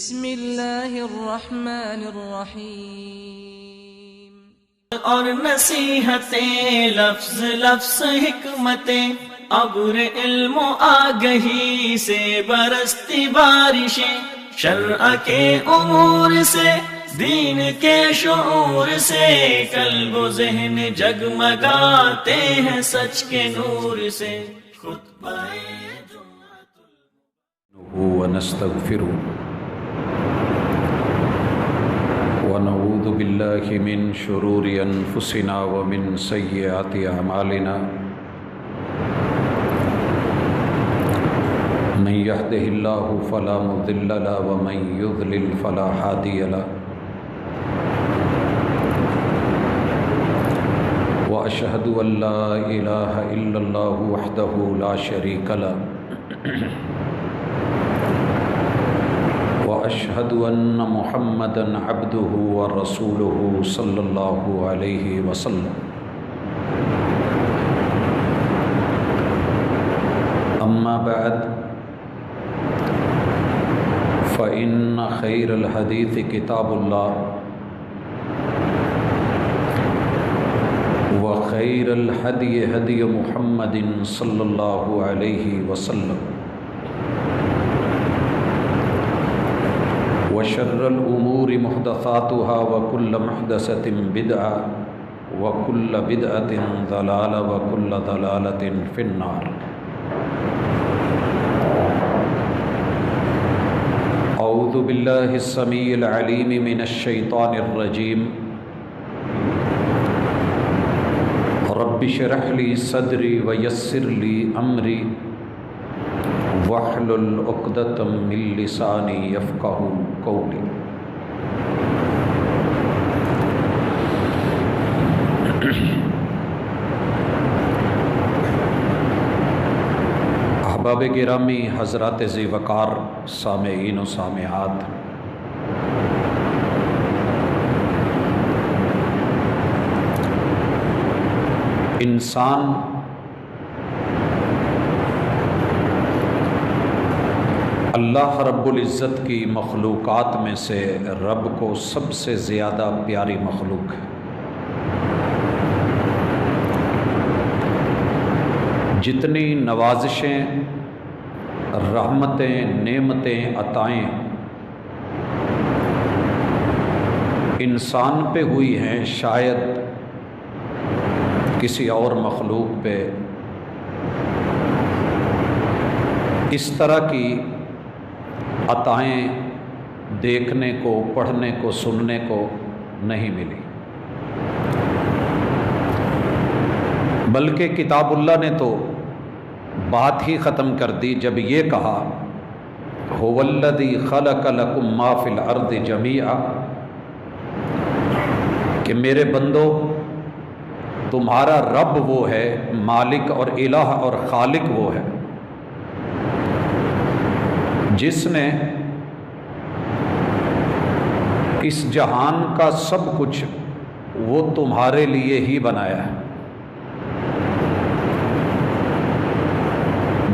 بسم اللہ الرحمن الرحیم۔ اور نصیحتیں لفظ لفظ حکمتیں، ابر علم و آگہی سے برستی بارشیں، شرع کے امور سے دین کے شعور سے، قلب و ذہن جگمگاتے ہیں سچ کے نور سے۔ خطبہ ونستغفره ونعوذ بالله من شرور أنفسنا ومن سيئات أعمالنا، من يهده الله فلا مضل له ومن يضلل فلا هادي له، وأشهد أن لا إله إلا الله وحده لا شريك له، وأشهد أن محمدًا عبده ورسوله صلى الله عليه وسلم۔ أما بعد، فإن خير الحديث كتاب الله، وخير الهدي هدي محمد صلى الله عليه وسلم، وشر الأمور محدثاتها وكل محدثة بدعة وكل بدعة ضلالة وكل ضلالة في النار۔ أعوذ بالله السميع العليم من الشيطان الرجيم، رب اشرح لي صدري ويسر لي أمري واحلل عقدة من لساني يفقهوا قولي۔ احباب گرامی، حضرات ذی وقار، سامعین و سامعات، انسان اللہ رب العزت کی مخلوقات میں سے رب کو سب سے زیادہ پیاری مخلوق ہے۔ جتنی نوازشیں، رحمتیں، نعمتیں، عطائیں انسان پہ ہوئی ہیں، شاید کسی اور مخلوق پہ اس طرح کی عطائیں دیکھنے کو، پڑھنے کو، سننے کو نہیں ملی، بلکہ کتاب اللہ نے تو بات ہی ختم کر دی جب یہ کہا هو الذی خلق لکم ما فی الارض جمیعا، کہ میرے بندو تمہارا رب وہ ہے، مالک اور الہ اور خالق وہ ہے جس نے اس جہان کا سب کچھ وہ تمہارے لیے ہی بنایا ہے۔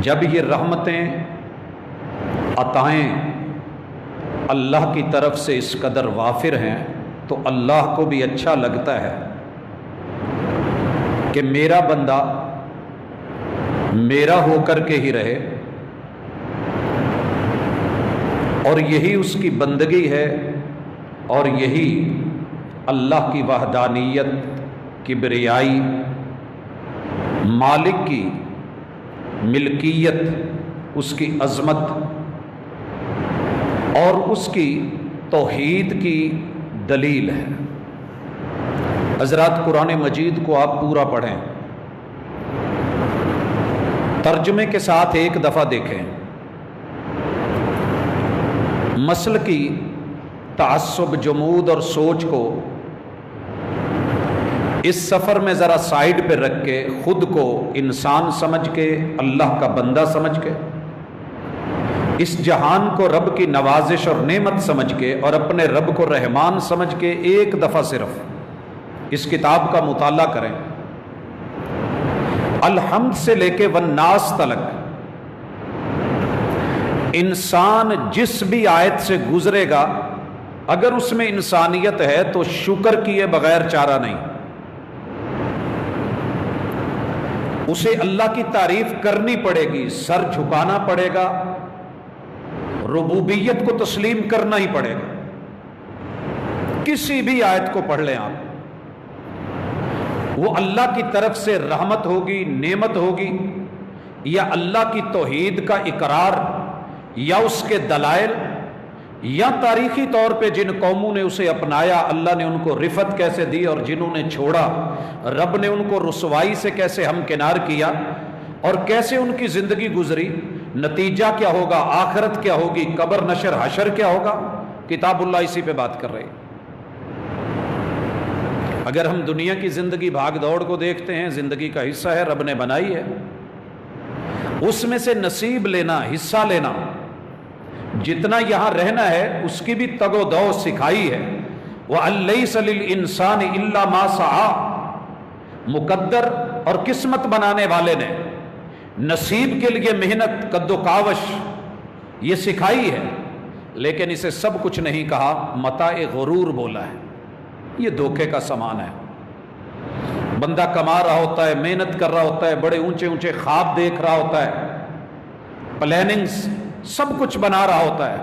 جب یہ رحمتیں، عطائیں اللہ کی طرف سے اس قدر وافر ہیں تو اللہ کو بھی اچھا لگتا ہے کہ میرا بندہ میرا ہو کر کے ہی رہے، اور یہی اس کی بندگی ہے، اور یہی اللہ کی وحدانیت، کبریائی، مالک کی ملکیت، اس کی عظمت اور اس کی توحید کی دلیل ہے۔ حضرات، قرآن مجید کو آپ پورا پڑھیں، ترجمے کے ساتھ ایک دفعہ دیکھیں، مسل کی تعصب، جمود اور سوچ کو اس سفر میں ذرا سائیڈ پہ رکھ کے خود کو انسان سمجھ کے، اللہ کا بندہ سمجھ کے، اس جہان کو رب کی نوازش اور نعمت سمجھ کے اور اپنے رب کو رحمان سمجھ کے ایک دفعہ صرف اس کتاب کا مطالعہ کریں۔ الحمد سے لے کے والناس تلک انسان جس بھی آیت سے گزرے گا اگر اس میں انسانیت ہے تو شکر کیے بغیر چارہ نہیں، اسے اللہ کی تعریف کرنی پڑے گی، سر جھکانا پڑے گا، ربوبیت کو تسلیم کرنا ہی پڑے گا۔ کسی بھی آیت کو پڑھ لیں آپ، وہ اللہ کی طرف سے رحمت ہوگی، نعمت ہوگی، یا اللہ کی توحید کا اقرار، یا اس کے دلائل، یا تاریخی طور پہ جن قوموں نے اسے اپنایا اللہ نے ان کو رفت کیسے دی، اور جنہوں نے چھوڑا رب نے ان کو رسوائی سے کیسے ہمکنار کیا، اور کیسے ان کی زندگی گزری، نتیجہ کیا ہوگا، آخرت کیا ہوگی، قبر نشر حشر کیا ہوگا، کتاب اللہ اسی پہ بات کر رہی۔ اگر ہم دنیا کی زندگی بھاگ دوڑ کو دیکھتے ہیں، زندگی کا حصہ ہے، رب نے بنائی ہے، اس میں سے نصیب لینا، حصہ لینا، جتنا یہاں رہنا ہے اس کی بھی تگ و دو سکھائی ہے۔ وَأَلَّيْسَ لِلْإِنسَانِ إِلَّا مَا سَعَى، مقدر اور قسمت بنانے والے نے نصیب کے لیے محنت، کد و کاوش یہ سکھائی ہے، لیکن اسے سب کچھ نہیں کہا، متاع غرور بولا ہے، یہ دھوکے کا سامان ہے۔ بندہ کما رہا ہوتا ہے، محنت کر رہا ہوتا ہے، بڑے اونچے اونچے خواب دیکھ رہا ہوتا ہے، پلاننگز سب کچھ بنا رہا ہوتا ہے،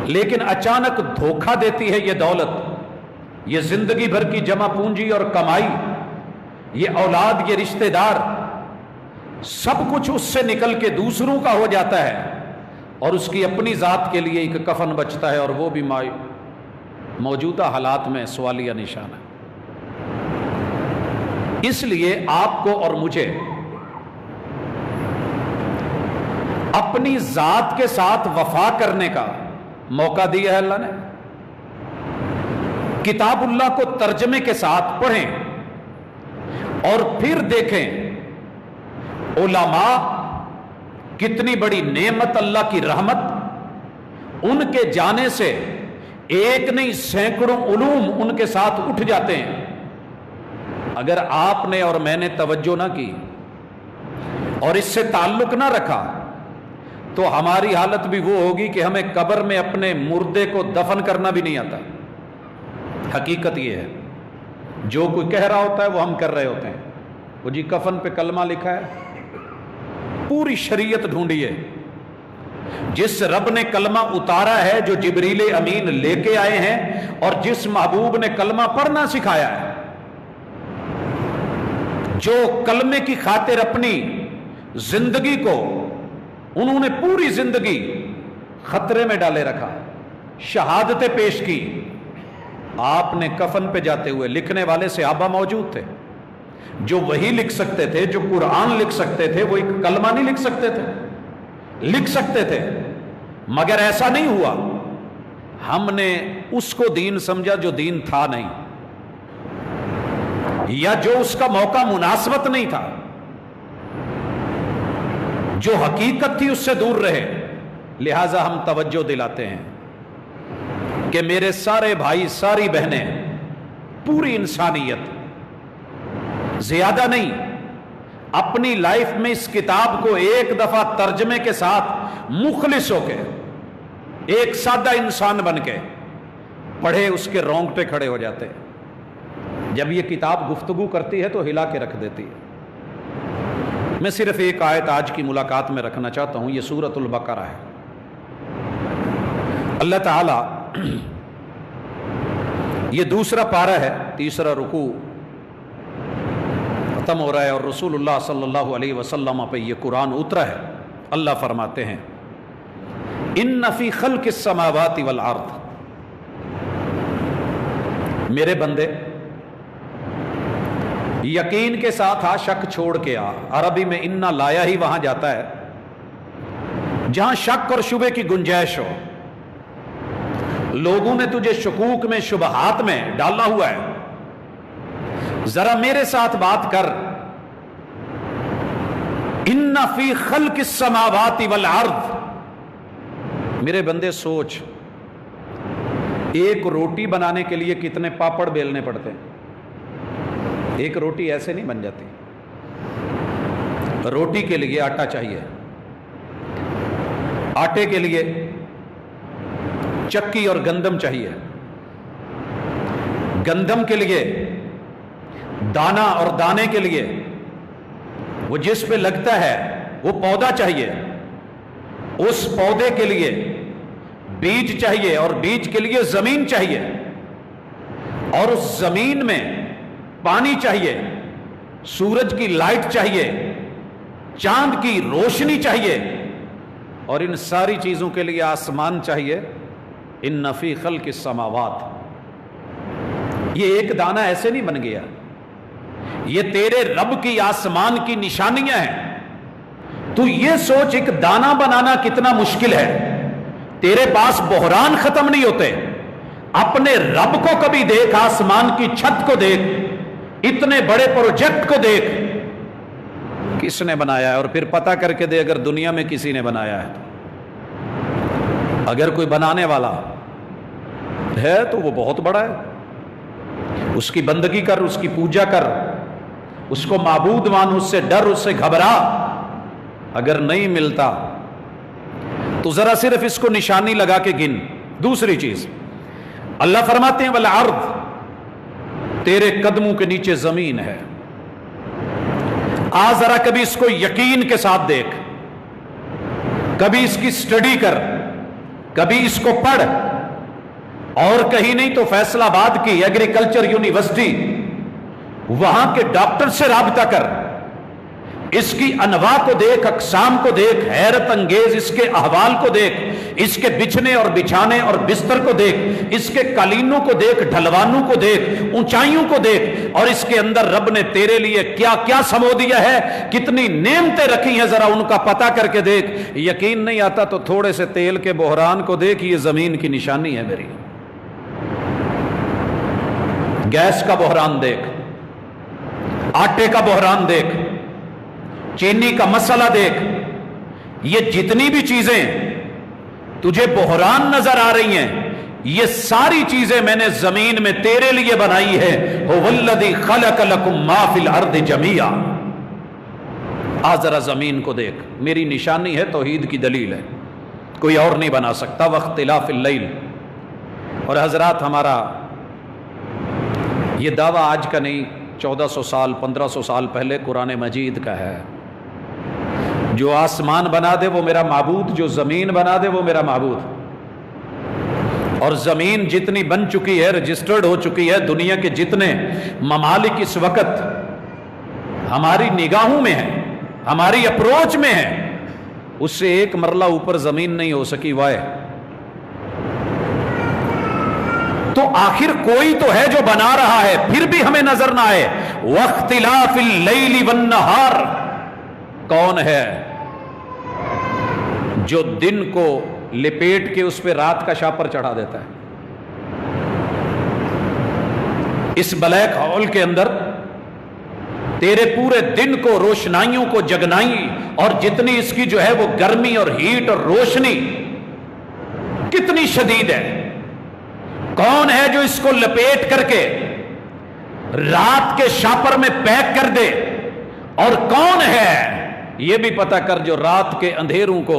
لیکن اچانک دھوکہ دیتی ہے یہ دولت، یہ زندگی بھر کی جمع پونجی اور کمائی، یہ اولاد، یہ رشتہ دار، سب کچھ اس سے نکل کے دوسروں کا ہو جاتا ہے، اور اس کی اپنی ذات کے لیے ایک کفن بچتا ہے، اور وہ بھی موجودہ حالات میں سوالیہ نشان ہے۔ اس لیے آپ کو اور مجھے اپنی ذات کے ساتھ وفا کرنے کا موقع دیا ہے اللہ نے۔ کتاب اللہ کو ترجمے کے ساتھ پڑھیں اور پھر دیکھیں علماء کتنی بڑی نعمت، اللہ کی رحمت، ان کے جانے سے ایک نہیں سینکڑوں علوم ان کے ساتھ اٹھ جاتے ہیں۔ اگر آپ نے اور میں نے توجہ نہ کی اور اس سے تعلق نہ رکھا تو ہماری حالت بھی وہ ہوگی کہ ہمیں قبر میں اپنے مردے کو دفن کرنا بھی نہیں آتا۔ حقیقت یہ ہے، جو کوئی کہہ رہا ہوتا ہے وہ ہم کر رہے ہوتے ہیں۔ وہ جی کفن پہ کلمہ لکھا ہے، پوری شریعت ڈھونڈیے، جس رب نے کلمہ اتارا ہے، جو جبریل امین لے کے آئے ہیں، اور جس محبوب نے کلمہ پڑھنا سکھایا ہے، جو کلمے کی خاطر اپنی زندگی کو انہوں نے پوری زندگی خطرے میں ڈالے رکھا، شہادتیں پیش کی، آپ نے کفن پہ جاتے ہوئے، لکھنے والے صحابہ موجود تھے، جو وہی لکھ سکتے تھے، جو قرآن لکھ سکتے تھے، وہ ایک کلمہ نہیں لکھ سکتے تھے، لکھ سکتے تھے، مگر ایسا نہیں ہوا۔ ہم نے اس کو دین سمجھا جو دین تھا نہیں، یا جو اس کا موقع مناسبت نہیں تھا، جو حقیقت تھی اس سے دور رہے۔ لہٰذا ہم توجہ دلاتے ہیں کہ میرے سارے بھائی، ساری بہنیں، پوری انسانیت، زیادہ نہیں، اپنی لائف میں اس کتاب کو ایک دفعہ ترجمے کے ساتھ مخلص ہو کے، ایک سادہ انسان بن کے پڑھے، اس کے رونگٹے کھڑے ہو جاتے ہیں۔ جب یہ کتاب گفتگو کرتی ہے تو ہلا کے رکھ دیتی ہے۔ میں صرف ایک آیت آج کی ملاقات میں رکھنا چاہتا ہوں، یہ سورۃ البقرہ ہے۔ اللہ تعالی، یہ دوسرا پارہ ہے، تیسرا رکوع ختم ہو رہا ہے، اور رسول اللہ صلی اللہ علیہ وسلم پہ یہ قرآن اترا ہے۔ اللہ فرماتے ہیں ان فی خلق السماوات والارض، میرے بندے یقین کے ساتھ آ، شک چھوڑ کے آ۔ عربی میں انا لایا ہی وہاں جاتا ہے جہاں شک اور شبے کی گنجائش ہو۔ لوگوں نے تجھے شکوک میں، شبہات میں ڈالا ہوا ہے، ذرا میرے ساتھ بات کر۔ ان فی خلق السماوات والارض، میرے بندے سوچ، ایک روٹی بنانے کے لیے کتنے پاپڑ بیلنے پڑتے ہیں؟ ایک روٹی ایسے نہیں بن جاتی، روٹی کے لیے آٹا چاہیے، آٹے کے لیے چکی اور گندم چاہیے، گندم کے لیے دانا اور دانے کے لیے وہ جس پہ لگتا ہے وہ پودا چاہیے، اس پودے کے لیے بیج چاہیے، اور بیج کے لیے زمین چاہیے، اور اس زمین میں پانی چاہیے، سورج کی لائٹ چاہیے، چاند کی روشنی چاہیے، اور ان ساری چیزوں کے لیے آسمان چاہیے۔ ان فی خلق السماوات، یہ ایک دانہ ایسے نہیں بن گیا، یہ تیرے رب کی آسمان کی نشانیاں ہیں۔ تو یہ سوچ ایک دانہ بنانا کتنا مشکل ہے، تیرے پاس بحران ختم نہیں ہوتے۔ اپنے رب کو کبھی دیکھ، آسمان کی چھت کو دیکھ، اتنے بڑے پروجیکٹ کو دیکھ، کس نے بنایا ہے، اور پھر پتہ کر کے دے اگر دنیا میں کسی نے بنایا ہے۔ اگر کوئی بنانے والا ہے تو وہ بہت بڑا ہے، اس کی بندگی کر، اس کی پوجا کر، اس کو معبود مان، اس سے ڈر، اس سے گھبرا۔ اگر نہیں ملتا تو ذرا صرف اس کو نشانی لگا کے گن۔ دوسری چیز اللہ فرماتے ہیں والارض، تیرے قدموں کے نیچے زمین ہے۔ آ ذرا کبھی اس کو یقین کے ساتھ دیکھ، کبھی اس کی سٹڈی کر، کبھی اس کو پڑھ، اور کہیں نہیں تو فیصل آباد کی ایگریکلچر یونیورسٹی، وہاں کے ڈاکٹر سے رابطہ کر، اس کی انواع کو دیکھ، اقسام کو دیکھ، حیرت انگیز اس کے احوال کو دیکھ، اس کے بچھنے اور بچھانے اور بستر کو دیکھ، اس کے قالینوں کو دیکھ، ڈھلوانوں کو دیکھ، اونچائیوں کو دیکھ، اور اس کے اندر رب نے تیرے لیے کیا کیا سمو دیا ہے، کتنی نعمتیں رکھی ہیں، ذرا ان کا پتہ کر کے دیکھ۔ یقین نہیں آتا تو تھوڑے سے تیل کے بحران کو دیکھ، یہ زمین کی نشانی ہے میری۔ گیس کا بحران دیکھ، آٹے کا بحران دیکھ، چینی کا مسئلہ دیکھ، یہ جتنی بھی چیزیں تجھے بحران نظر آ رہی ہیں، یہ ساری چیزیں میں نے زمین میں تیرے لیے بنائی ہے۔ هو الذی خلق لکم ما فی الارض جمیعا۔ آ ذرا زمین کو دیکھ، میری نشانی ہے، توحید کی دلیل ہے، کوئی اور نہیں بنا سکتا۔ واختلاف اللیل، اور حضرات ہمارا یہ دعویٰ آج کا نہیں، 1400 سال 1500 سال پہلے قرآن مجید کا ہے۔ جو آسمان بنا دے وہ میرا معبود، جو زمین بنا دے وہ میرا معبود۔ اور زمین جتنی بن چکی ہے، رجسٹرڈ ہو چکی ہے، دنیا کے جتنے ممالک اس وقت ہماری نگاہوں میں ہیں، ہماری اپروچ میں ہیں، اس سے ایک مرلہ اوپر زمین نہیں ہو سکی۔ وائے تو آخر کوئی تو ہے جو بنا رہا ہے، پھر بھی ہمیں نظر نہ آئے۔ واختلاف اللیل والنہار، کون ہے جو دن کو لپیٹ کے اس پہ رات کا شاپر چڑھا دیتا ہے؟ اس بلیک ہول کے اندر تیرے پورے دن کو، روشنائیوں کو، جگنائی، اور جتنی اس کی جو ہے وہ گرمی اور ہیٹ اور روشنی کتنی شدید ہے، کون ہے جو اس کو لپیٹ کر کے رات کے شاپر میں پیک کر دے؟ اور کون ہے یہ بھی پتہ کر جو رات کے اندھیروں کو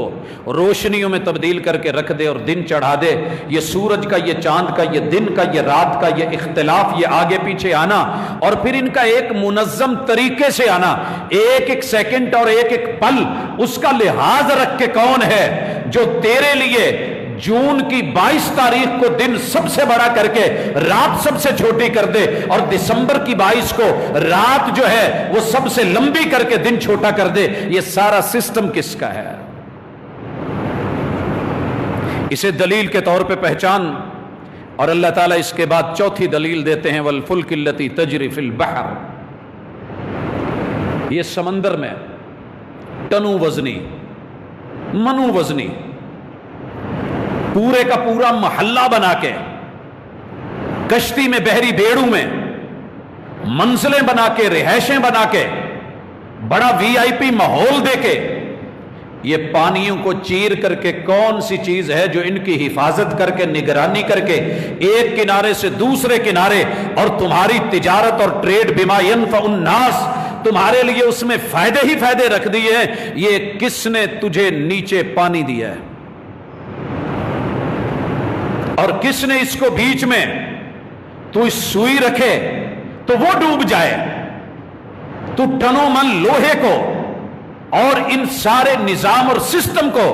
روشنیوں میں تبدیل کر کے رکھ دے اور دن چڑھا دے۔ یہ سورج کا، یہ چاند کا، یہ دن کا، یہ رات کا، یہ اختلاف، یہ آگے پیچھے آنا، اور پھر ان کا ایک منظم طریقے سے آنا، ایک ایک سیکنڈ اور ایک ایک پل اس کا لحاظ رکھ کے کون ہے جو تیرے لیے جون کی 22 تاریخ کو دن سب سے بڑا کر کے رات سب سے چھوٹی کر دے، اور دسمبر کی 22 کو رات جو ہے وہ سب سے لمبی کر کے دن چھوٹا کر دے؟ یہ سارا سسٹم کس کا ہے؟ اسے دلیل کے طور پہ پہچان، اور اللہ تعالیٰ اس کے بعد چوتھی دلیل دیتے ہیں، والفلک التی تجری فی البحر۔ یہ سمندر میں ٹنو وزنی، منو وزنی، پورے کا پورا محلہ بنا کے، کشتی میں، بحری بیڑوں میں منزلیں بنا کے، رہائشیں بنا کے، بڑا وی آئی پی ماحول دے کے، یہ پانیوں کو چیر کر کے کون سی چیز ہے جو ان کی حفاظت کر کے، نگرانی کر کے، ایک کنارے سے دوسرے کنارے، اور تمہاری تجارت اور ٹریڈ بما ينفع الناس، تمہارے لیے اس میں فائدے ہی فائدے رکھ دیے ہیں۔ یہ کس نے تجھے نیچے پانی دیا ہے؟ اور کس نے اس کو بیچ میں تو اس سوئی رکھے تو وہ ڈوب جائے. تو ٹنوں من لوہے کو اور ان سارے نظام اور سسٹم کو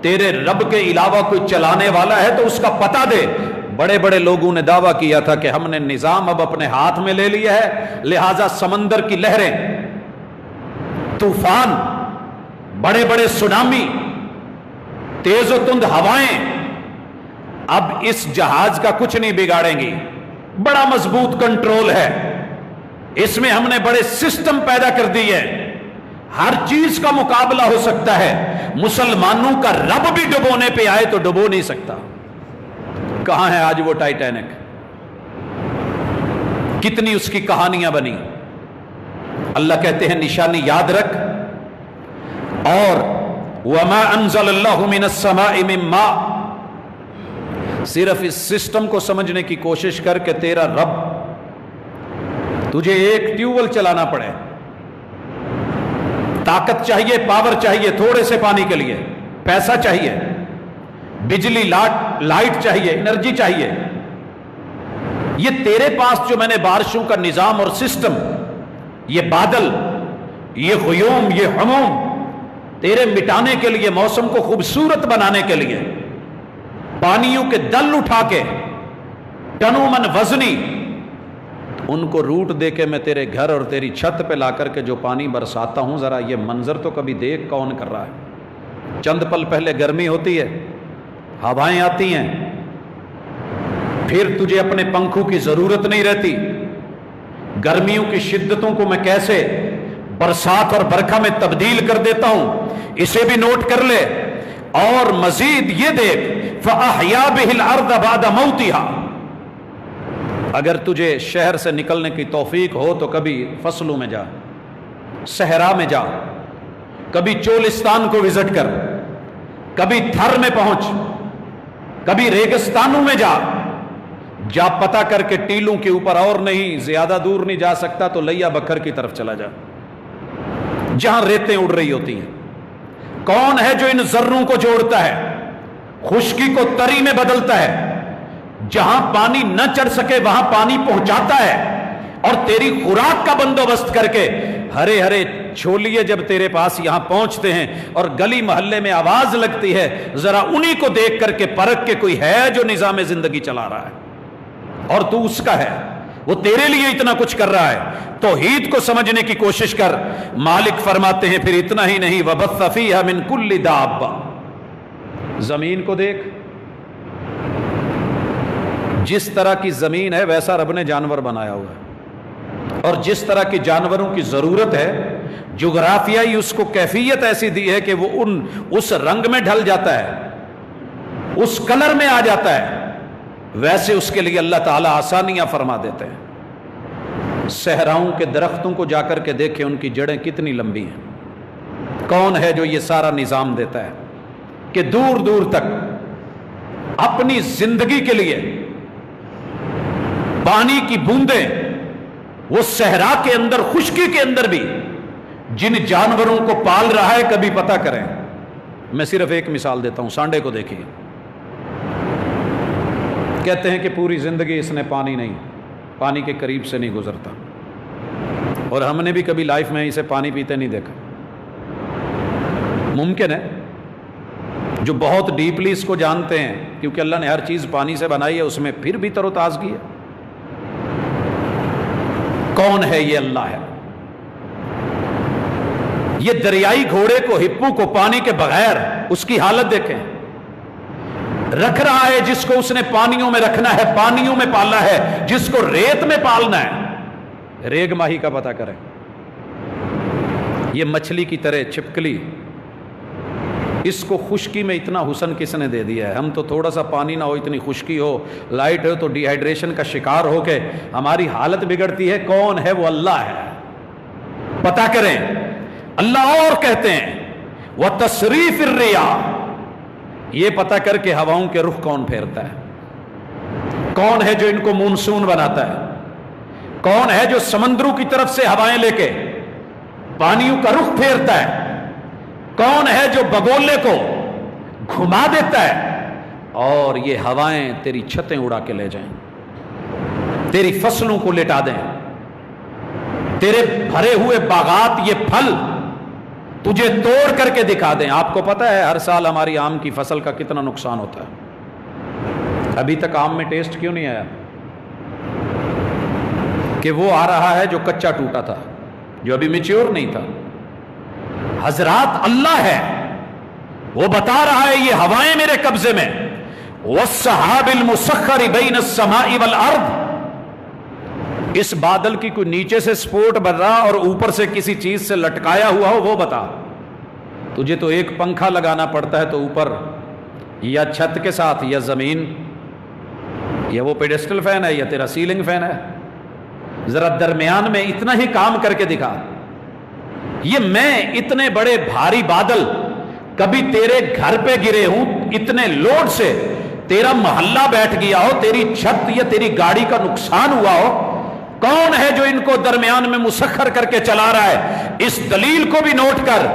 تیرے رب کے علاوہ کوئی چلانے والا ہے تو اس کا پتہ دے. بڑے بڑے لوگوں نے دعویٰ کیا تھا کہ ہم نے نظام اب اپنے ہاتھ میں لے لیا ہے، لہذا سمندر کی لہریں، طوفان، بڑے بڑے سونامی، تیز و تند ہوائیں اب اس جہاز کا کچھ نہیں بگاڑیں گی. بڑا مضبوط کنٹرول ہے اس میں، ہم نے بڑے سسٹم پیدا کر دی ہے، ہر چیز کا مقابلہ ہو سکتا ہے. مسلمانوں کا رب بھی ڈبونے پہ آئے تو ڈبو نہیں سکتا. کہاں ہے آج وہ ٹائٹینک؟ کتنی اس کی کہانیاں بنی. اللہ کہتے ہیں نشانی یاد رکھ. اور وما انزل اللہ من السماء من ماء، صرف اس سسٹم کو سمجھنے کی کوشش کر کے تیرا رب تجھے ایک ٹیوب ویل چلانا پڑے، طاقت چاہیے، پاور چاہیے، تھوڑے سے پانی کے لیے پیسہ چاہیے، بجلی لائٹ چاہیے، انرجی چاہیے. یہ تیرے پاس جو میں نے بارشوں کا نظام اور سسٹم، یہ بادل، یہ غیوم، یہ عموم تیرے مٹانے کے لیے، موسم کو خوبصورت بنانے کے لیے، پانیوں کے دل اٹھا کے ٹنوں من وزنی ان کو روٹ دے کے میں تیرے گھر اور تیری چھت پہ لا کر کے جو پانی برساتا ہوں، ذرا یہ منظر تو کبھی دیکھ کون کر رہا ہے. چند پل پہلے گرمی ہوتی ہے، ہوائیں آتی ہیں، پھر تجھے اپنے پنکھوں کی ضرورت نہیں رہتی. گرمیوں کی شدتوں کو میں کیسے برسات اور برکھا میں تبدیل کر دیتا ہوں، اسے بھی نوٹ کر لے. اور مزید یہ دیکھ فَأَحْيَا بِهِ الْأَرْضَ بَعْدَ مَوْتِهَا. اگر تجھے شہر سے نکلنے کی توفیق ہو تو کبھی فصلوں میں جا، صحرا میں جا، کبھی چولستان کو وزٹ کر، کبھی تھر میں پہنچ، کبھی ریگستانوں میں جا پتہ کر کے ٹیلوں کے اوپر، اور نہیں زیادہ دور نہیں جا سکتا تو لیا بکر کی طرف چلا جا، جہاں ریتیں اڑ رہی ہوتی ہیں. کون ہے جو ان ذروں کو جوڑتا ہے، خشکی کو تری میں بدلتا ہے، جہاں پانی نہ چڑھ سکے وہاں پانی پہنچاتا ہے، اور تیری خوراک کا بندوبست کر کے ہرے ہرے چھولیے جب تیرے پاس یہاں پہنچتے ہیں اور گلی محلے میں آواز لگتی ہے، ذرا انہی کو دیکھ کر کے پرکھ کے کوئی ہے جو نظام زندگی چلا رہا ہے اور تو اس کا ہے، وہ تیرے لیے اتنا کچھ کر رہا ہے. توحید کو سمجھنے کی کوشش کر. مالک فرماتے ہیں پھر اتنا ہی نہیں، وَبَثَّ فِيهَا مِن كُلِّ دَابَّةٍ، زمین کو دیکھ، جس طرح کی زمین ہے ویسا رب نے جانور بنایا ہوا ہے، اور جس طرح کی جانوروں کی ضرورت ہے، جغرافیائی اس کو کیفیت ایسی دی ہے کہ وہ اس رنگ میں ڈھل جاتا ہے، اس کلر میں آ جاتا ہے، ویسے اس کے لیے اللہ تعالیٰ آسانیاں فرما دیتے ہیں. صحراؤں کے درختوں کو جا کر کے دیکھیں ان کی جڑیں کتنی لمبی ہیں. کون ہے جو یہ سارا نظام دیتا ہے کہ دور دور تک اپنی زندگی کے لیے پانی کی بوندیں، وہ صحرا کے اندر، خشکی کے اندر بھی جن جانوروں کو پال رہا ہے کبھی پتہ کریں. میں صرف ایک مثال دیتا ہوں، سانڈے کو دیکھیے. کہتے ہیں کہ پوری زندگی اس نے پانی کے قریب سے نہیں گزرتا، اور ہم نے بھی کبھی لائف میں اسے پانی پیتے نہیں دیکھا. ممکن ہے جو بہت ڈیپلی اس کو جانتے ہیں، کیونکہ اللہ نے ہر چیز پانی سے بنائی ہے، اس میں پھر بھی تر و تازگی ہے. کون ہے یہ؟ اللہ ہے. یہ دریائی گھوڑے کو، ہپو کو پانی کے بغیر اس کی حالت دیکھیں. رکھ رہا ہے جس کو اس نے پانیوں میں رکھنا ہے، پانیوں میں پالا ہے، جس کو ریت میں پالنا ہے. ریگ ماہی کا پتہ کریں. یہ مچھلی کی طرح چھپکلی، اس کو خشکی میں اتنا حسن کس نے دے دیا ہے؟ ہم تو تھوڑا سا پانی نہ ہو، اتنی خشکی ہو، لائٹ ہو تو ڈی ہائیڈریشن کا شکار ہو کے ہماری حالت بگڑتی ہے. کون ہے وہ؟ اللہ ہے. پتہ کریں. اللہ اور کہتے ہیں وَتَصْرِيفِ الرِّيَاحِ، یہ پتہ کر کے ہواؤں کے رخ کون پھیرتا ہے؟ کون ہے جو ان کو مونسون بناتا ہے؟ کون ہے جو سمندروں کی طرف سے ہوائیں لے کے پانیوں کا رخ پھیرتا ہے؟ کون ہے جو بگولے کو گھما دیتا ہے، اور یہ ہوائیں تیری چھتیں اڑا کے لے جائیں، تیری فصلوں کو لٹا دیں، تیرے بھرے ہوئے باغات یہ پھل تجھے توڑ کر کے دکھا دیں۔ آپ کو پتہ ہے ہر سال ہماری آم کی فصل کا کتنا نقصان ہوتا ہے؟ ابھی تک آم میں ٹیسٹ کیوں نہیں آیا؟ کہ وہ آ رہا ہے جو کچا ٹوٹا تھا، جو ابھی میچیور نہیں تھا۔ حضرات اللہ ہے، وہ بتا رہا ہے یہ ہوائیں میرے قبضے میں، والسحاب المسخر بین السماء والارض، اس بادل کی کوئی نیچے سے سپورٹ بن رہا اور اوپر سے کسی چیز سے لٹکایا ہوا ہو وہ بتا۔ تجھے تو ایک پنکھا لگانا پڑتا ہے تو اوپر یا چھت کے ساتھ یا زمین، یا وہ پیڈسٹل فین ہے یا تیرا سیلنگ فین ہے، ذرا درمیان میں اتنا ہی کام کر کے دکھا۔ یہ میں اتنے بڑے بھاری بادل کبھی تیرے گھر پہ گرے ہوں، اتنے لوڈ سے تیرا محلہ بیٹھ گیا ہو، تیری چھت یا تیری گاڑی کا نقصان ہوا ہو، کون ہے جو ان کو درمیان میں مسخر کر کے چلا رہا ہے؟ اس دلیل کو بھی نوٹ کر،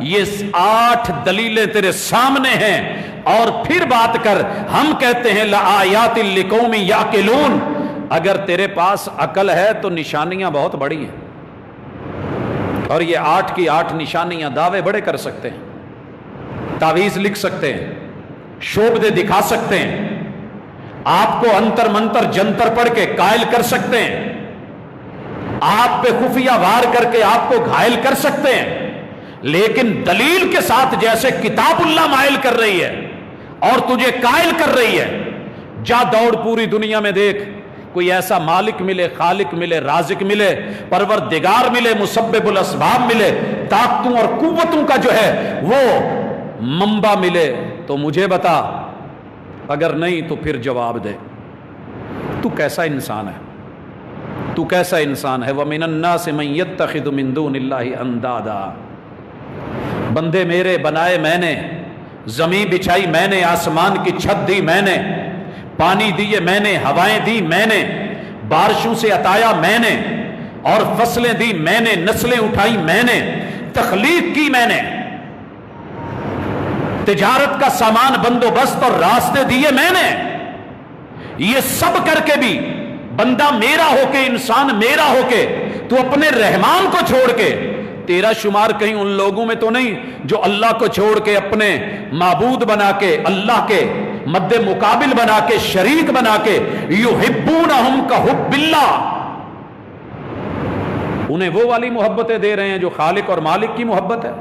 یہ 8 دلیلیں تیرے سامنے ہیں، اور پھر بات کر۔ ہم کہتے ہیں لآیات لقوم یعقلون، اگر تیرے پاس عقل ہے تو نشانیاں بہت بڑی ہیں، اور یہ 8 کی 8 نشانیاں دعوے بڑے کر سکتے ہیں، تعویذ لکھ سکتے ہیں، شوبدے دکھا سکتے ہیں، آپ کو انتر منتر جنتر پڑھ کے قائل کر سکتے ہیں، آپ پہ خفیہ وار کر کے آپ کو گھائل کر سکتے ہیں، لیکن دلیل کے ساتھ جیسے کتاب اللہ مائل کر رہی ہے اور تجھے قائل کر رہی ہے، جا دوڑ پوری دنیا میں دیکھ، کوئی ایسا مالک ملے، خالق ملے، رازق ملے، پروردگار ملے، مسبب الاسباب ملے، طاقتوں اور قوتوں کا جو ہے وہ منبع ملے تو مجھے بتا، اگر نہیں تو پھر جواب دے۔ تو کیسا انسان ہے؟ تو کیسا انسان ہے؟ وَمِنَ النَّاسِ مَن يَتَّخِذُ مِن دُونِ اللَّهِ أَندَادًا، بندے میرے بنائے میں نے، زمین بچھائی میں نے، آسمان کی چھت دی میں نے، پانی دیے میں نے، ہوائیں دی میں نے، بارشوں سے عطایا میں نے، اور فصلیں دی میں نے، نسلیں اٹھائی میں نے، تخلیق کی میں نے، تجارت کا سامان بندوبست اور راستے دیے میں نے۔ یہ سب کر کے بھی بندہ میرا ہو کے، انسان میرا ہو کے، تو اپنے رحمان کو چھوڑ کے، تیرا شمار کہیں ان لوگوں میں تو نہیں جو اللہ کو چھوڑ کے اپنے معبود بنا کے، اللہ کے مد مقابل بنا کے، شریک بنا کے، یحبونہم کحب اللہ، انہیں وہ والی محبتیں دے رہے ہیں جو خالق اور مالک کی محبت ہے۔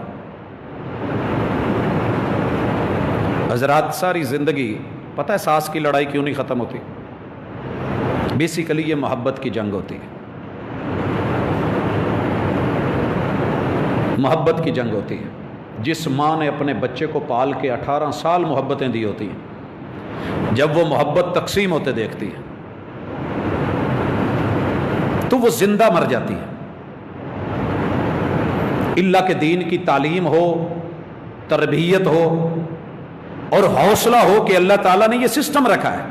حضرات ساری زندگی پتہ ہے ساس کی لڑائی کیوں نہیں ختم ہوتی؟ بیسیکلی یہ محبت کی جنگ ہوتی ہے، محبت کی جنگ ہوتی ہے۔ جس ماں نے اپنے بچے کو پال کے 18 سال محبتیں دی ہوتی ہیں، جب وہ محبت تقسیم ہوتے دیکھتی ہے تو وہ زندہ مر جاتی ہے۔ اللہ کے دین کی تعلیم ہو، تربیت ہو اور حوصلہ ہو کہ اللہ تعالیٰ نے یہ سسٹم رکھا ہے۔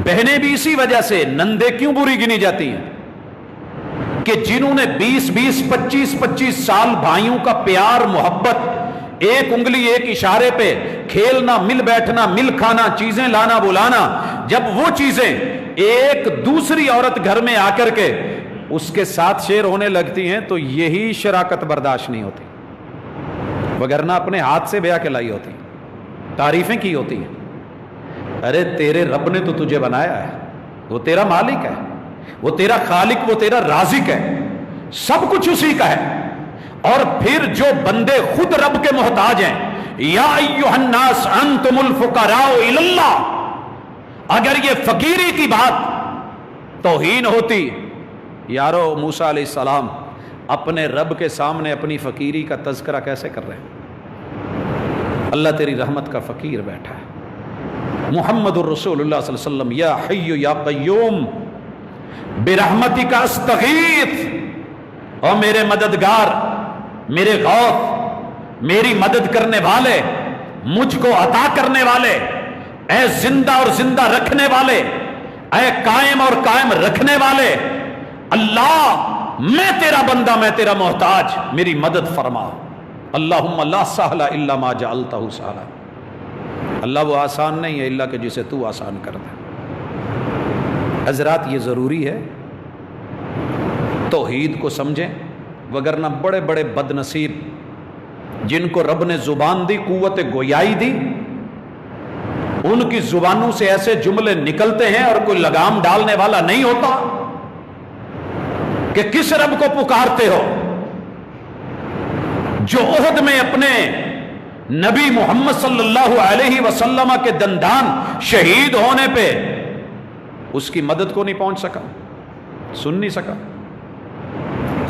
بہنیں بھی اسی وجہ سے نندے کیوں بری گنی جاتی ہیں کہ جنہوں نے 20-20 25-25 سال بھائیوں کا پیار، محبت، ایک انگلی ایک اشارے پہ کھیلنا، مل بیٹھنا، مل کھانا، چیزیں لانا بلانا، جب وہ چیزیں ایک دوسری عورت گھر میں آ کر کے اس کے ساتھ شیئر ہونے لگتی ہیں تو یہی شراکت برداشت نہیں ہوتی، وگرنہ اپنے ہاتھ سے بیاہ کے لائی ہوتی، تعریفیں کی ہوتی ہیں۔ ارے تیرے رب نے تو تجھے بنایا ہے، وہ تیرا مالک ہے، وہ تیرا خالق، وہ تیرا رازق ہے، سب کچھ اسی کا ہے۔ اور پھر جو بندے خود رب کے محتاج ہیں، یا ایھا الناس انتم الفقراء الی اللہ، اگر یہ فقیری کی بات توہین ہوتی، یارو موسیٰ علیہ السلام اپنے رب کے سامنے اپنی فقیری کا تذکرہ کیسے کر رہے ہیں؟ اللہ تیری رحمت کا فقیر بیٹھا ہے۔ محمد الرسول اللہ صلی اللہ علیہ وسلم، یا حی یا قیوم برحمتک استغیث، اور میرے مددگار، میرے غوث، میری مدد کرنے والے، مجھ کو عطا کرنے والے، اے زندہ اور زندہ رکھنے والے، اے قائم اور قائم رکھنے والے، اللہ میں تیرا بندہ، میں تیرا محتاج، میری مدد فرما۔ اللہم لا سہل الا ما جعلتہ سہلا، اللہ وہ آسان نہیں ہے اللہ کہ جسے تو آسان کر دے۔ حضرات یہ ضروری ہے توحید کو سمجھیں، وگرنہ بڑے بڑے بد نصیب جن کو رب نے زبان دی، قوت گویائی دی، ان کی زبانوں سے ایسے جملے نکلتے ہیں اور کوئی لگام ڈالنے والا نہیں ہوتا کہ کس رب کو پکارتے ہو جو احد میں اپنے نبی محمد صلی اللہ علیہ وسلم کے دندان شہید ہونے پہ اس کی مدد کو نہیں پہنچ سکا، سن نہیں سکا،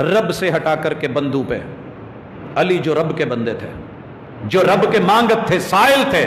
رب سے ہٹا کر کے بندوں پہ۔ علی جو رب کے بندے تھے، جو رب کے مانگت تھے، سائل تھے،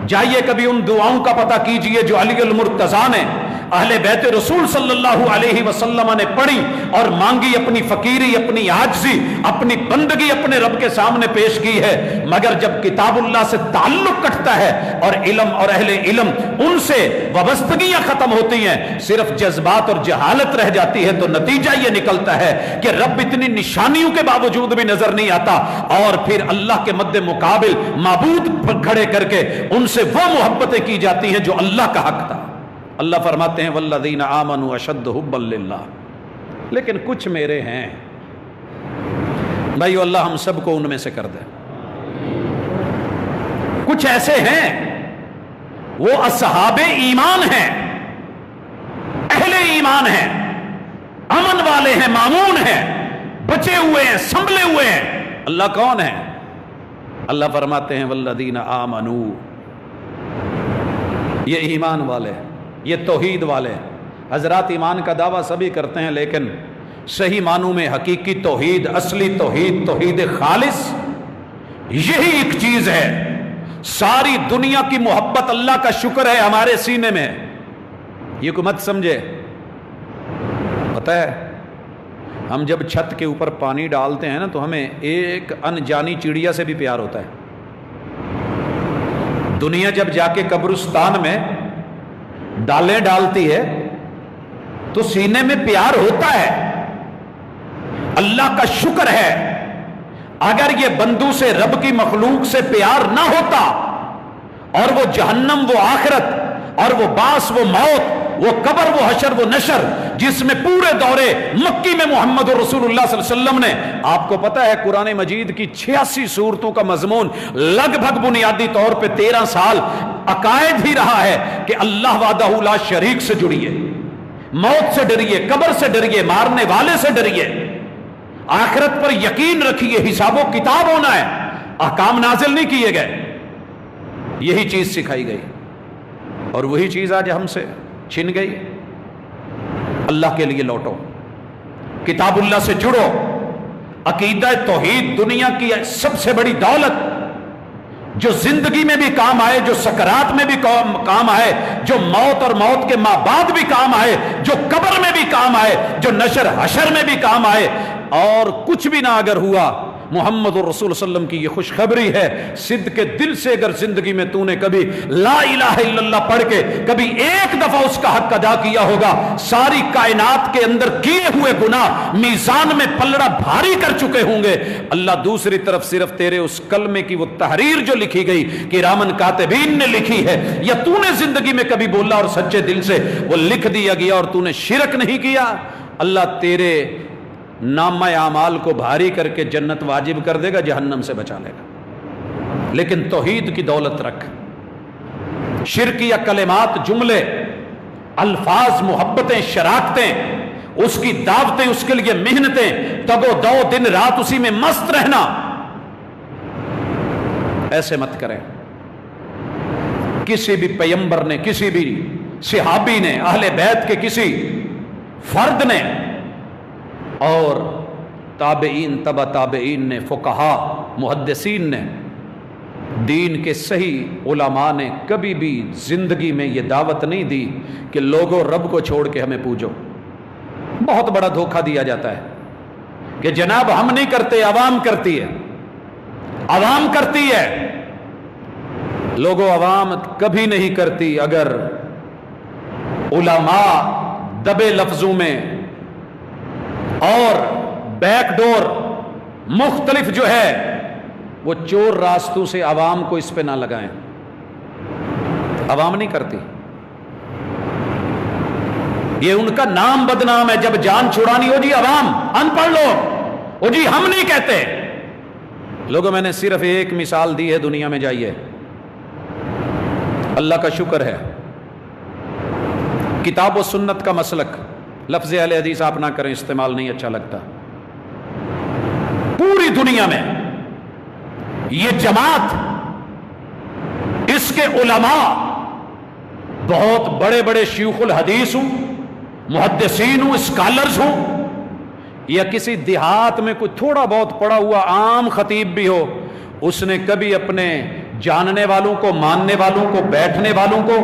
جائیے کبھی ان دعاؤں کا پتہ کیجئے جو علی المرتضیٰ نے اہل بیت رسول صلی اللہ علیہ وسلم نے پڑھی اور مانگی، اپنی فقیری، اپنی عاجزی، اپنی بندگی اپنے رب کے سامنے پیش کی ہے۔ مگر جب کتاب اللہ سے تعلق کٹتا ہے اور علم اور اہل علم ان سے وابستگیاں ختم ہوتی ہیں، صرف جذبات اور جہالت رہ جاتی ہے، تو نتیجہ یہ نکلتا ہے کہ رب اتنی نشانیوں کے باوجود بھی نظر نہیں آتا، اور پھر اللہ کے مد مقابل معبود کھڑے کر کے ان سے وہ محبتیں کی جاتی ہیں جو اللہ کا حق تھا۔ اللہ فرماتے ہیں والذین آمنوا اشد حبا للہ، لیکن کچھ میرے ہیں بھائیو، اللہ ہم سب کو ان میں سے کر دے۔ کچھ ایسے ہیں وہ اصحاب ایمان ہیں، اہل ایمان ہیں، امن والے ہیں، مامون ہیں، بچے ہوئے ہیں، سنبھلے ہوئے ہیں۔ اللہ کون ہے؟ اللہ فرماتے ہیں والذین آمنوا، یہ ایمان والے، یہ توحید والے۔ حضرات ایمان کا دعویٰ سبھی کرتے ہیں، لیکن صحیح معنوں میں حقیقی توحید، اصلی توحید، توحید خالص، یہی ایک چیز ہے۔ ساری دنیا کی محبت، اللہ کا شکر ہے ہمارے سینے میں، یہ کو مت سمجھے۔ پتہ ہے ہم جب چھت کے اوپر پانی ڈالتے ہیں نا تو ہمیں ایک انجانی چڑیا سے بھی پیار ہوتا ہے۔ دنیا جب جا کے قبرستان میں ڈالیں ڈالتی ہے تو سینے میں پیار ہوتا ہے۔ اللہ کا شکر ہے اگر یہ بندوں سے، رب کی مخلوق سے پیار نہ ہوتا، اور وہ جہنم، وہ آخرت، اور وہ باس، وہ موت، وہ قبر، وہ حشر، وہ نشر، جس میں پورے دورے مکی میں محمد رسول اللہ صلی اللہ علیہ وسلم نے، آپ کو پتا ہے قرآن مجید کی 86 سورتوں کا مضمون لگ بھگ بنیادی طور پہ 13 سال عقائد ہی رہا ہے کہ اللہ وحدہ لا شریک سے جڑیے، موت سے ڈریے، قبر سے ڈریے، مارنے والے سے ڈریے، آخرت پر یقین رکھیے، حساب و کتاب ہونا ہے، احکام نازل نہیں کیے گئے، یہی چیز سکھائی گئی، اور وہی چیز آج ہم سے چھن گئی۔ اللہ کے لیے لوٹو، کتاب اللہ سے جڑو، عقیدہ توحید دنیا کی سب سے بڑی دولت، جو زندگی میں بھی کام آئے، جو سکرات میں بھی کام آئے، جو موت اور موت کے ماں بعد بھی کام آئے، جو قبر میں بھی کام آئے، جو نشر حشر میں بھی کام آئے، اور کچھ بھی نہ اگر ہوا، محمد الرسول صلی اللہ علیہ وسلم کی یہ خوشخبری ہے، صدق کے دل سے اگر زندگی میں تو نے کبھی لا الہ الا اللہ پڑھ کے کبھی ایک دفعہ اس کا حق ادا کیا ہوگا، ساری کائنات کے اندر کیے ہوئے گناہ میزان میں پلڑا بھاری کر چکے ہوں گے۔ اللہ دوسری طرف صرف تیرے اس کلمے کی وہ تحریر جو لکھی گئی کہ کرامن کاتبین نے لکھی ہے، یا تو نے زندگی میں کبھی بولا اور سچے دل سے وہ لکھ دیا گیا اور تو نے شرک نہیں کیا، اللہ تیرے نامہ اعمال کو بھاری کر کے جنت واجب کر دے گا، جہنم سے بچا لے گا۔ لیکن توحید کی دولت رکھ، شرکیہ کلمات، جملے، الفاظ، محبتیں، شراکتیں، اس کی دعوتیں، اس کے لیے محنتیں، تگ و دو، دن رات اسی میں مست رہنا، ایسے مت کریں۔ کسی بھی پیغمبر نے، کسی بھی صحابی نے، اہل بیت کے کسی فرد نے، اور تابعین، تبع تابعین نے، فقہا، محدثین نے، دین کے صحیح علماء نے کبھی بھی زندگی میں یہ دعوت نہیں دی کہ لوگوں رب کو چھوڑ کے ہمیں پوجو۔ بہت بڑا دھوکہ دیا جاتا ہے کہ جناب ہم نہیں کرتے، عوام کرتی ہے، عوام کرتی ہے۔ لوگوں عوام کبھی نہیں کرتی اگر علماء دبے لفظوں میں اور بیک ڈور مختلف جو ہے وہ چور راستوں سے عوام کو اس پہ نہ لگائیں۔ عوام نہیں کرتی. یہ ان کا نام بدنام ہے. جب جان چھڑانی ہو جی عوام ان پڑھ لوگ وہ جی ہم نہیں کہتے. لوگوں میں نے صرف ایک مثال دی ہے, دنیا میں جائیے, اللہ کا شکر ہے کتاب و سنت کا مسلک, لفظ اہل حدیث آپ نہ کریں, استعمال نہیں اچھا لگتا. پوری دنیا میں یہ جماعت, اس کے علماء بہت بڑے بڑے شیوخ الحدیث ہوں, محدثین ہوں, اسکالرز ہوں, یا کسی دیہات میں کوئی تھوڑا بہت پڑھا ہوا عام خطیب بھی ہو, اس نے کبھی اپنے جاننے والوں کو, ماننے والوں کو, بیٹھنے والوں کو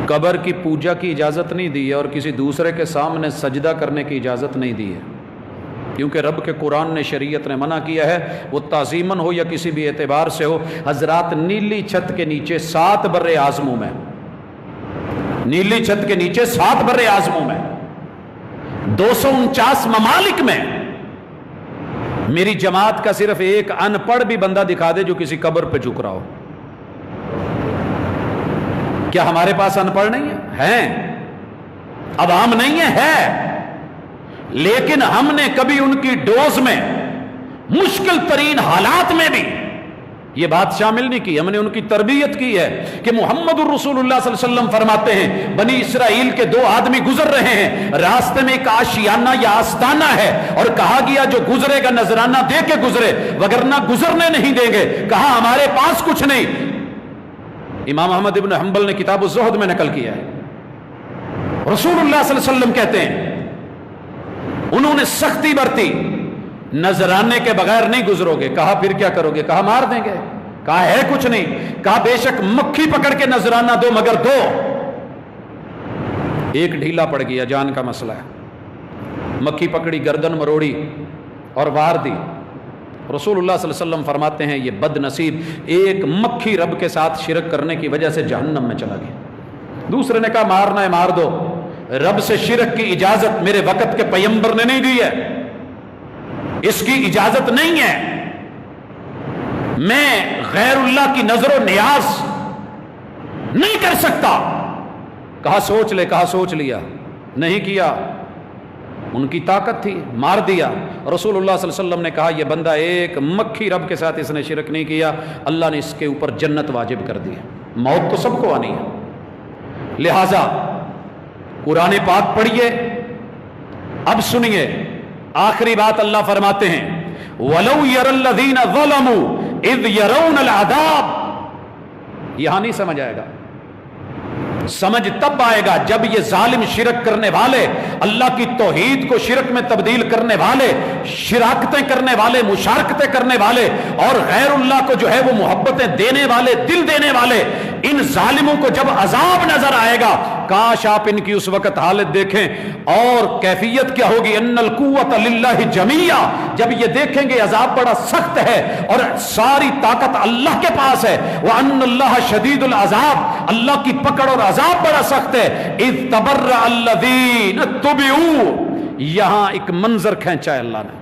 قبر کی پوجا کی اجازت نہیں دی ہے اور کسی دوسرے کے سامنے سجدہ کرنے کی اجازت نہیں دی ہے, کیونکہ رب کے قرآن نے, شریعت نے منع کیا ہے. وہ تعظیماً ہو یا کسی بھی اعتبار سے ہو. حضرات نیلی چھت کے نیچے 7 بر اعظموں میں, نیلی چھت کے نیچے 7 بر اعظموں میں 249 ممالک میں میری جماعت کا صرف ایک ان پڑھ بھی بندہ دکھا دے جو کسی قبر پہ جھک رہا ہو. کیا ہمارے پاس ان پڑھ نہیں ہے؟ عوام نہیں ہے. لیکن ہم نے کبھی ان کی ڈوز میں, مشکل ترین حالات میں بھی یہ بات شامل نہیں کی. ہم نے ان کی تربیت کی ہے کہ محمد الرسول اللہ صلی اللہ علیہ وسلم فرماتے ہیں, بنی اسرائیل کے 2 آدمی گزر رہے ہیں, راستے میں ایک آشیانہ یا آستانہ ہے, اور کہا گیا جو گزرے گا نذرانہ دے کے گزرے, وگرنہ گزرنے نہیں دیں گے. کہا ہمارے پاس کچھ نہیں. امام احمد ابن حنبل نے کتاب الزہد میں نقل کیا ہے. رسول اللہ صلی اللہ علیہ وسلم کہتے ہیں انہوں نے سختی برتی, نذرانے کے بغیر نہیں گزرو گے. کہا پھر کیا کرو گے؟ کہا مار دیں گے. کہا ہے کچھ نہیں. کہا بے شک مکھی پکڑ کے نذرانہ دو, مگر دو. ایک ڈھیلا پڑ گیا, جان کا مسئلہ ہے, مکھی پکڑی, گردن مروڑی اور وار دی. رسول اللہ صلی اللہ علیہ وسلم فرماتے ہیں یہ بد نصیب ایک مکھی رب کے ساتھ شرک کرنے کی وجہ سے جہنم میں چلا گیا. دوسرے نے کہا مارنا ہے مار دو. رب سے شرک کی اجازت میرے وقت کے پیغمبر نے نہیں دی ہے, اس کی اجازت نہیں ہے. میں غیر اللہ کی نظر و نیاز نہیں کر سکتا. کہا سوچ لے. کہا سوچ لیا, نہیں کیا. ان کی طاقت تھی, مار دیا. رسول اللہ صلی اللہ علیہ وسلم نے کہا یہ بندہ ایک مکھی رب کے ساتھ اس نے شرک نہیں کیا, اللہ نے اس کے اوپر جنت واجب کر دی. موت تو سب کو آنی ہے. لہذا قرآن پاک پڑھیے. اب سنیے آخری بات, اللہ فرماتے ہیں وَلَوْ يَرَ الَّذِينَ ظَلَمُوا إِذْ يَرَوْنَ الْعَذَابَ. یہاں نہیں سمجھ آئے گا. سمجھ تب آئے گا جب یہ ظالم شرک کرنے والے, اللہ کی توحید کو شرک میں تبدیل کرنے والے, شراکتیں کرنے والے, مشارکتیں کرنے والے, اور غیر اللہ کو جو ہے وہ محبتیں دینے والے, دل دینے والے, ان ظالموں کو جب عذاب نظر آئے گا, کاش آپ ان کی اس وقت حالت دیکھیں. اور کیفیت کیا ہوگی؟ ان القوت للہ جمیعا. جب یہ دیکھیں گے عذاب بڑا سخت ہے اور ساری طاقت اللہ کے پاس ہے. وان اللہ شدید العذاب, اللہ کی پکڑ اور عذاب بڑا سخت ہے. اذ تبرأ الذین اتبعوا. یہاں ایک منظر کھینچا ہے اللہ نے.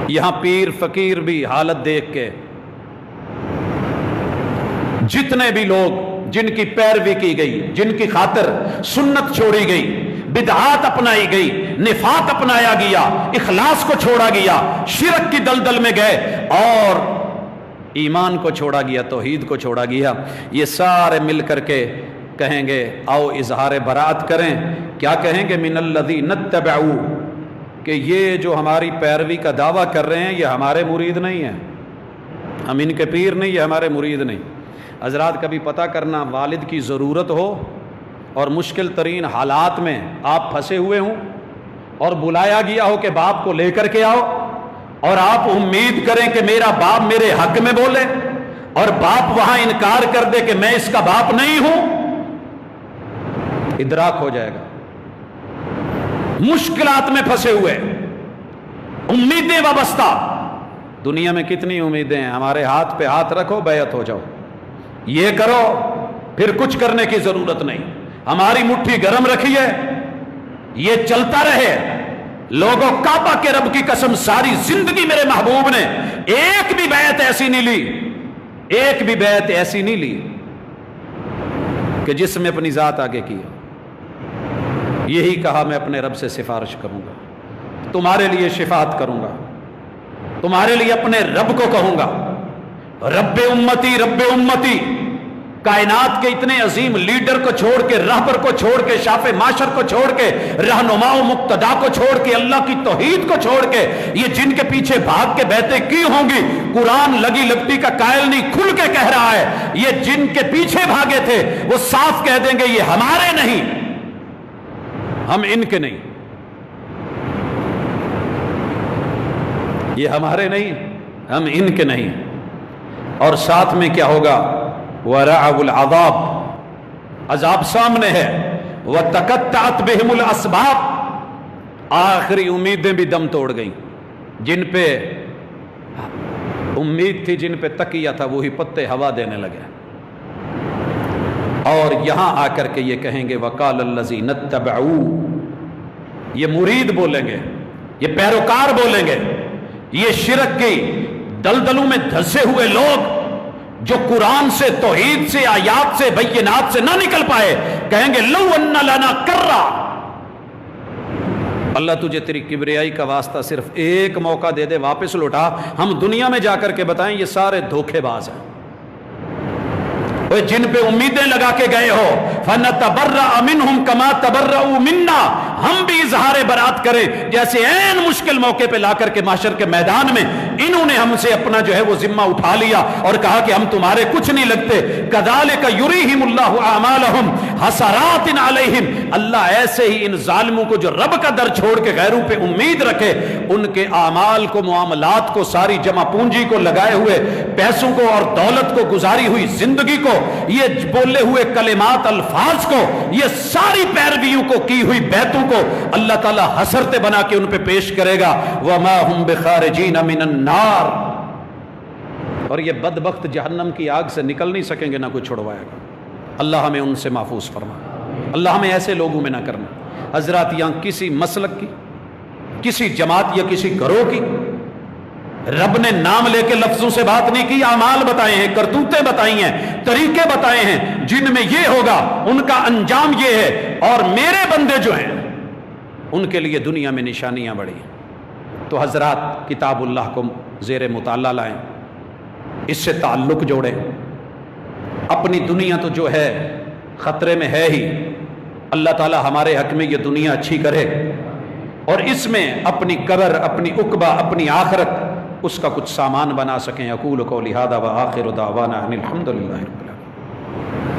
یہاں پیر فقیر بھی حالت دیکھ کے, جتنے بھی لوگ جن کی پیروی کی گئی, جن کی خاطر سنت چھوڑی گئی, بدعات اپنائی گئی, نفاق اپنایا گیا, اخلاص کو چھوڑا گیا, شرک کی دلدل میں گئے اور ایمان کو چھوڑا گیا, توحید کو چھوڑا گیا, یہ سارے مل کر کے کہیں گے آؤ اظہار برات کریں. کیا کہیں گے؟ من الذین اتبعوا, کہ یہ جو ہماری پیروی کا دعویٰ کر رہے ہیں یہ ہمارے مرید نہیں ہیں, ہم ان کے پیر نہیں, یہ ہمارے مرید نہیں. حضرات کبھی پتہ کرنا, والد کی ضرورت ہو اور مشکل ترین حالات میں آپ پھنسے ہوئے ہوں اور بلایا گیا ہو کہ باپ کو لے کر کے آؤ, اور آپ امید کریں کہ میرا باپ میرے حق میں بولے, اور باپ وہاں انکار کر دے کہ میں اس کا باپ نہیں ہوں, ادراک ہو جائے گا. مشکلات میں پھنسے ہوئے, امیدیں وابستہ. دنیا میں کتنی امیدیں ہیں, ہمارے ہاتھ پہ ہاتھ رکھو بیعت ہو جاؤ, یہ کرو پھر کچھ کرنے کی ضرورت نہیں, ہماری مٹھی گرم رکھی ہے, یہ چلتا رہے. لوگوں کعبہ کے رب کی قسم ساری زندگی میرے محبوب نے ایک بھی بیعت ایسی نہیں لی ایک بھی بیعت ایسی نہیں لی کہ جس میں اپنی ذات آگے کی ہو. یہی کہا میں اپنے رب سے سفارش کروں گا، تمہارے لیے شفاعت کروں گا، تمہارے لیے اپنے رب کو کہوں گا رب امتی رب امتی. کائنات کے اتنے عظیم لیڈر کو چھوڑ کے، رہبر کو چھوڑ کے، شاف معاشر کو چھوڑ کے، رہنما و مقتدا کو چھوڑ کے، اللہ کی توحید کو چھوڑ کے، یہ جن کے پیچھے بھاگ کے بیعتیں کی ہوں گی، قرآن لگی لگتی کا قائل نہیں کھل کے کہہ رہا ہے، یہ جن کے پیچھے بھاگے تھے وہ صاف کہہ دیں گے یہ ہمارے نہیں، ہم ان کے نہیں، یہ ہمارے نہیں، ہم ان کے نہیں. اور ساتھ میں کیا ہوگا؟ وَرَعَوُ الْعَذَابِ، عذاب سامنے ہے. وَتَقَطَّعَتْ بِهِمُ الْأَسْبَابِ، آخری امیدیں بھی دم توڑ گئیں. جن پہ امید تھی، جن پہ تکیہ تھا، وہی پتے ہوا دینے لگے. اور یہاں آ کر کے یہ کہیں گے وَقَالَ الَّذِينَ اتَّبَعُوا، یہ مرید بولیں گے، یہ پیروکار بولیں گے، یہ شرک کی دلدلوں میں دھسے ہوئے لوگ جو قرآن سے، توحید سے، آیات سے، بینات سے نہ نکل پائے، کہیں گے لو ان لنا کرا، اللہ تجھے تیری کبریائی کا واسطہ صرف ایک موقع دے دے، واپس لوٹا، ہم دنیا میں جا کر کے بتائیں یہ سارے دھوکے باز ہیں. جن پہ امیدیں لگا کے گئے ہو فَنَتَبَرَّأَ مِنْهُمْ كَمَا تَبَرَّؤُوا مِنَّا، ہم بھی اظہار برات کریں جیسے عین مشکل موقع پہ لا کر کے محشر کے میدان میں انہوں نے ہم سے اپنا جو ہے وہ ذمہ اٹھا لیا اور کہا کہ ہم تمہارے کچھ نہیں لگتے. كَذَلِكَ يُرِيهِمُ اللَّهُ أَعْمَالَهُمْ حَسَرَاتٍ عَلَيْهِمْ، اللہ ایسے ہی ان ظالموں کو جو رب کا در چھوڑ کے غیروں پہ امید رکھے، ان کے اعمال کو، معاملات کو، ساری جمع پونجی کو، لگائے ہوئے پیسوں کو اور دولت کو، گزاری ہوئی زندگی کو، یہ بولے ہوئے کلمات، الفاظ کو، یہ ساری پیرویوں کو، کی ہوئی بیعتوں کو اللہ تعالیٰ حسرتیں بنا کے ان پہ پیش کرے گا. وَمَا هُمْ بِخَارِجِينَ مِنَ النَّارِ، اور یہ بدبخت جہنم کی آگ سے نکل نہیں سکیں گے، نہ کوئی چھڑوائے گا. اللہ ہمیں ان سے محفوظ فرما، اللہ ہمیں ایسے لوگوں میں نہ کرنا. حضرات یہاں کسی مسلک کی، کسی جماعت یا کسی گروہ کی رب نے نام لے کے لفظوں سے بات نہیں کی، اعمال بتائے ہیں، کرتوتیں بتائی ہیں، طریقے بتائے ہیں جن میں یہ ہوگا، ان کا انجام یہ ہے، اور میرے بندے جو ہیں ان کے لیے دنیا میں نشانیاں بڑی ہیں. تو حضرات کتاب اللہ کو زیر مطالعہ لائیں، اس سے تعلق جوڑیں. اپنی دنیا تو جو ہے خطرے میں ہے ہی، اللہ تعالی ہمارے حق میں یہ دنیا اچھی کرے اور اس میں اپنی قبر، اپنی عقبہ، اپنی آخرت اس کا کچھ سامان بنا سکیں. اقول قولی ھذا وآخر دعوانا ان الحمد للہ رب العالمین.